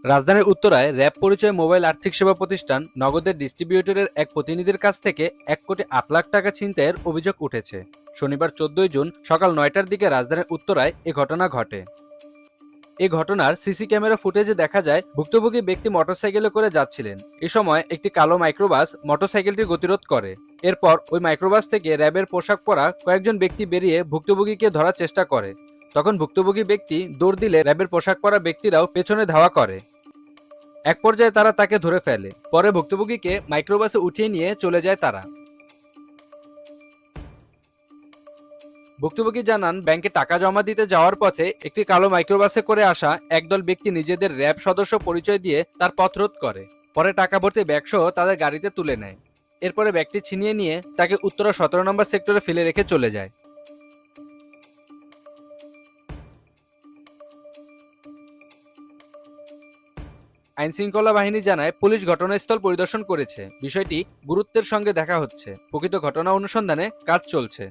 রাজধানীর উত্তরায় র্যাব পরিচয়ে মোবাইল আর্থিক সেবা প্রতিষ্ঠান নগদের ডিস্ট্রিবিউটরের এক প্রতিনিধির কাছ থেকে 1,08,00,000 টাকা ছিনতাইয়ের অভিযোগ উঠেছে। শনিবার 14 জুন সকাল 9টার দিকে রাজধানীর উত্তরায় এ ঘটনা ঘটে। এই ঘটনার সিসি ক্যামেরা ফুটেজে দেখা যায় ভুক্তভোগী ব্যক্তি মোটরসাইকেলে করে যাচ্ছিলেন। এ সময় একটি কালো মাইক্রোবাস মোটরসাইকেলটি গতিরোধ করে। এরপর ওই মাইক্রোবাস থেকে র্যাবের পোশাক পরা কয়েকজন ব্যক্তি বেরিয়ে ভুক্তভোগীকে ধরার চেষ্টা করে। তখন ভুক্তভোগী ব্যক্তি দৌড় দিলে র্যাবের পোশাক পরা ব্যক্তিরাও পেছনে ধাওয়া করে। এক পর্যায়ে তারা তাকে ধরে ফেলে। পরে ভুক্তভোগীকে মাইক্রোবাসে উঠিয়ে নিয়ে চলে যায় তারা। ভুক্তভোগী জানান, ব্যাংকে টাকা জমা দিতে যাওয়ার পথে একটি কালো মাইক্রোবাসে করে আসা একদল ব্যক্তি নিজেদের র্যাব সদস্য পরিচয় দিয়ে তার পথ রোধ করে। পরে টাকা ভর্তি ব্যাগসহ তাদের গাড়িতে তুলে নেয়। এরপরে ব্যাগটি ছিনিয়ে নিয়ে তাকে উত্তরা 17 নম্বর সেক্টরে ফেলে রেখে চলে যায়। আইনশৃঙ্খলা বাহিনী জানায়, পুলিশ ঘটনাস্থল পরিদর্শন করেছে। বিষয়টি গুরুত্বের সঙ্গে দেখা হচ্ছে। প্রকৃত ঘটনা অনুসন্ধানে কাজ চলছে।